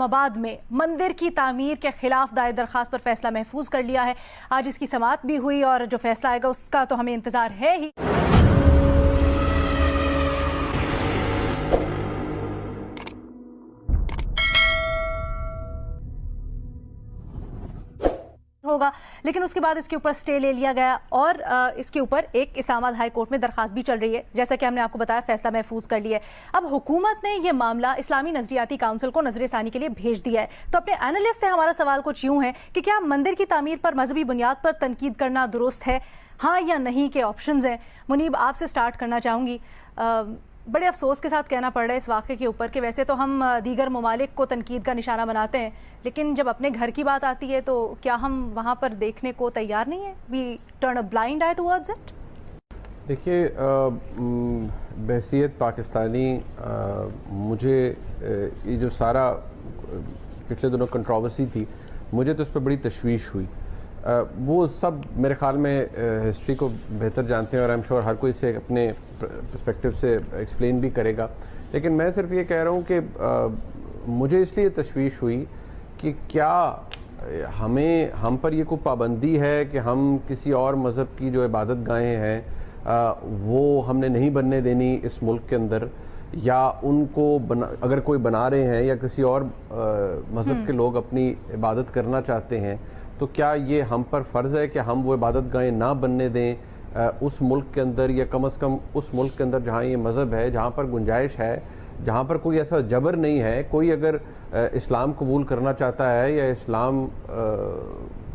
اسلام آباد میں مندر کی تعمیر کے خلاف دائر درخواست پر فیصلہ محفوظ کر لیا ہے. آج اس کی سماعت بھی ہوئی اور جو فیصلہ آئے گا اس کا تو ہمیں انتظار ہے ہی. ہوگا لیکن اس کے بعد اس کے اوپر سٹے لے لیا گیا اور اس کے اوپر ایک اسلام آباد ہائی کورٹ میں درخواست بھی چل رہی ہے. جیسا کہ ہم نے آپ کو بتایا فیصلہ محفوظ کر لیا ہے. اب حکومت نے یہ معاملہ اسلامی نظریاتی کونسل کو نظر ثانی کے لیے بھیج دیا ہے. تو اپنے اینالسٹ سے ہمارا سوال کچھ یوں ہے کہ کیا مندر کی تعمیر پر مذہبی بنیاد پر تنقید کرنا درست ہے، ہاں یا نہیں کے آپشنز ہیں. منیب آپ سے سٹارٹ کرنا چاہوں گی. بڑے افسوس کے ساتھ کہنا پڑ رہا ہے اس واقعے کے اوپر کہ ویسے تو ہم دیگر ممالک کو تنقید کا نشانہ بناتے ہیں لیکن جب اپنے گھر کی بات آتی ہے تو کیا ہم وہاں پر دیکھنے کو تیار نہیں ہیں؟ We turn a blind eye towards it. دیکھیے بحیثیت پاکستانی مجھے یہ جو سارا پچھلے دنوں کنٹروورسی تھی مجھے تو اس پہ بڑی تشویش ہوئی. وہ سب میرے خیال میں ہسٹری کو بہتر جانتے ہیں اور ایم شور ہر کوئی اسے اپنے پرسپیکٹیو سے ایکسپلین بھی کرے گا. لیکن میں صرف یہ کہہ رہا ہوں کہ مجھے اس لیے تشویش ہوئی کہ کیا ہم پر یہ کوئی پابندی ہے کہ ہم کسی اور مذہب کی جو عبادت گاہیں ہیں وہ ہم نے نہیں بننے دینی اس ملک کے اندر، یا ان کو اگر کوئی بنا رہے ہیں یا کسی اور مذہب کے لوگ اپنی عبادت کرنا چاہتے ہیں تو کیا یہ ہم پر فرض ہے کہ ہم وہ عبادت گاہیں نہ بننے دیں اس ملک کے اندر، یا کم از کم اس ملک کے اندر جہاں یہ مذہب ہے، جہاں پر گنجائش ہے، جہاں پر کوئی ایسا جبر نہیں ہے. کوئی اگر اسلام قبول کرنا چاہتا ہے یا اسلام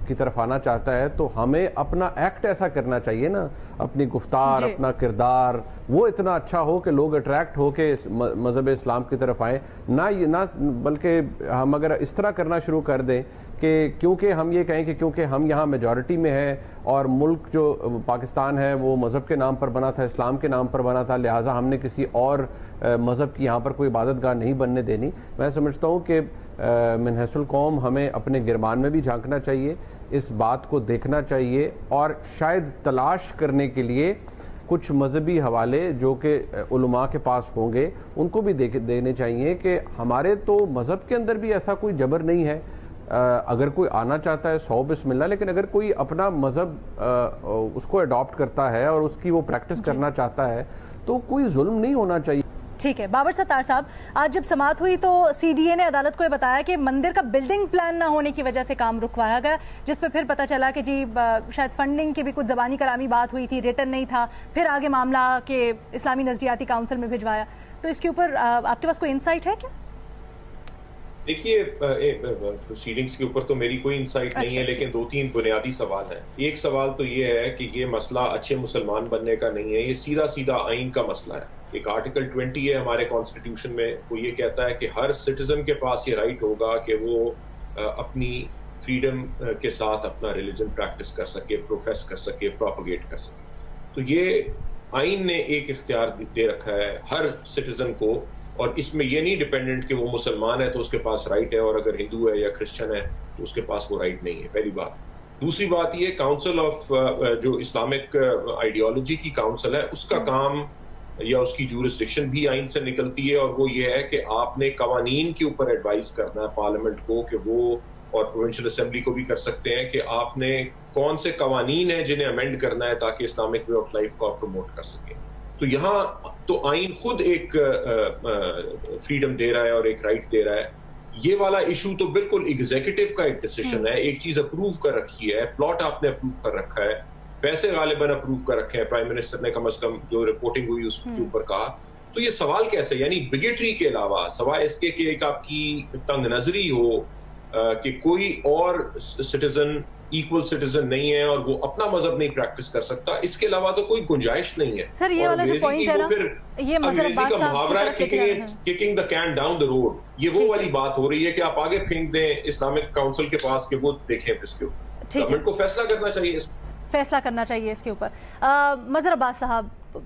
کی طرف آنا چاہتا ہے تو ہمیں اپنا ایکٹ ایسا کرنا چاہیے نا، اپنی گفتار اپنا کردار وہ اتنا اچھا ہو کہ لوگ اٹریکٹ ہو کے مذہب اسلام کی طرف آئیں. نہ بلکہ ہم اگر اس طرح کرنا شروع کر دیں کہ کیونکہ ہم یہ کہیں کہ کیونکہ ہم یہاں میجورٹی میں ہیں اور ملک جو پاکستان ہے وہ مذہب کے نام پر بنا تھا، اسلام کے نام پر بنا تھا، لہٰذا ہم نے کسی اور مذہب کی یہاں پر کوئی عبادت گاہ نہیں بننے دینی. میں سمجھتا ہوں کہ من حیث القوم ہمیں اپنے گربان میں بھی جھانکنا چاہیے، اس بات کو دیکھنا چاہیے اور شاید تلاش کرنے کے لیے کچھ مذہبی حوالے جو کہ علماء کے پاس ہوں گے ان کو بھی دینے چاہیے کہ ہمارے تو مذہب کے اندر بھی ایسا کوئی جبر نہیں ہے. اگر کوئی آنا چاہتا ہے 100 بسم اللہ، لیکن اگر کوئی اپنا مذہب اس کو اڈاپٹ کرتا ہے اور اس کی وہ پریکٹس کرنا چاہتا ہے تو کوئی ظلم نہیں ہونا چاہیے. ٹھیک ہے. بابر ستار صاحب، آج جب سماعت ہوئی تو سی ڈی اے نے عدالت کو یہ بتایا کہ مندر کا بلڈنگ پلان نہ ہونے کی وجہ سے کام رکوایا گیا، جس پہ پھر پتہ چلا کہ جی شاید فنڈنگ کی بھی کچھ زبانی کلامی بات ہوئی تھی، ریٹن نہیں تھا، پھر آگے معاملہ کہ اسلامی نظریاتی کونسل میں بھجوایا. تو اس کے اوپر آپ کے پاس کوئی انسائٹ ہے کیا؟ دیکھیے پروسیڈنگز کے اوپر تو میری کوئی انسائٹ نہیں ہے، لیکن 2-3 بنیادی سوال ہیں. ایک سوال تو یہ ہے کہ یہ مسئلہ اچھے مسلمان بننے کا نہیں ہے، یہ سیدھا سیدھا آئین کا مسئلہ ہے. ایک آرٹیکل 20 ہے ہمارے کانسٹیٹیوشن میں، وہ یہ کہتا ہے کہ ہر سٹیزن کے پاس یہ رائٹ ہوگا کہ وہ اپنی فریڈم کے ساتھ اپنا ریلیجن پریکٹس کر سکے، پروفیس کر سکے، پروپیگیٹ کر سکے. تو یہ آئین نے ایک اختیار دے رکھا ہے ہر سٹیزن کو، اور اس میں یہ نہیں ڈیپینڈنٹ کہ وہ مسلمان ہے تو اس کے پاس رائٹ ہے اور اگر ہندو ہے یا کرسچن ہے تو اس کے پاس وہ رائٹ نہیں ہے. پہلی بات. دوسری بات یہ کاؤنسل آف جو اسلامک آئیڈیالوجی کی کاؤنسل ہے اس کا کام یا اس کی جورسڈکشن بھی آئین سے نکلتی ہے، اور وہ یہ ہے کہ آپ نے قوانین کے اوپر ایڈوائز کرنا ہے پارلیمنٹ کو کہ وہ، اور پروونشل اسمبلی کو بھی کر سکتے ہیں کہ آپ نے کون سے قوانین ہیں جنہیں امینڈ کرنا ہے تاکہ اسلامک وے آف لائف کو آپ پروموٹ کر سکیں. تو یہاں تو آئین خود ایک فریڈم دے رہا ہے اور ایک رائٹ دے رہا ہے. یہ والا ایشو تو بالکل ایگزیکٹو کا ایک ڈیسیشن ہے. ایک چیز اپروو کر رکھی ہے، پلاٹ آپ نے اپروو کر رکھا ہے، پیسے غالباً اپروو کر رکھے ہیں، پرائم منسٹر نے کم از کم جو رپورٹنگ ہوئی اس کے اوپر کہا. تو یہ سوال کیسے، یعنی بگیٹری کے علاوہ سوائے اس کے کہ ایک آپ کی تنگ نظری ہو کہ کوئی اور سٹیزن ایکول سٹیزن نہیں ہے اور وہ اپنا مذہب نہیں پریکٹس کر سکتا، اس کے علاوہ تو کوئی گنجائش نہیں ہے. سر یہ والا جو پوائنٹ ہے نا، یہ انگریزی کا محاورہ ہے kicking the can down the road, یہ وہ والی بات ہو رہی ہے کہ آپ آگے پھینک دیں اسلامک کاؤنسل کے پاس کہ وہ دیکھیں اس کے اوپر. گورنمنٹ کو فیصلہ کرنا چاہیے، فیصلہ کرنا چاہیے اس کے اوپر. مظہر عباس صاحب،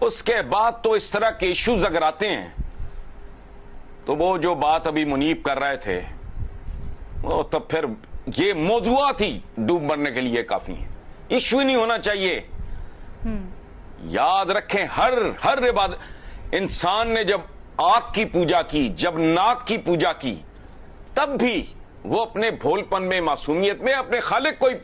اس کے بعد تو اس طرح کے ایشوز اگر آتے ہیں تو وہ جو بات ابھی منیب کر رہے تھے وہ تب پھر یہ موضوعات ہی ڈوب مرنے کے لیے کافی ہیں، ایشو ہی نہیں ہونا چاہیے۔ یاد رکھیں ہر عبادت، انسان نے جب آگ کی پوجا کی، جب ناک کی پوجا کی، تب بھی وہ اپنے بھولپن میں، معصومیت میں اپنے خالق کو ہی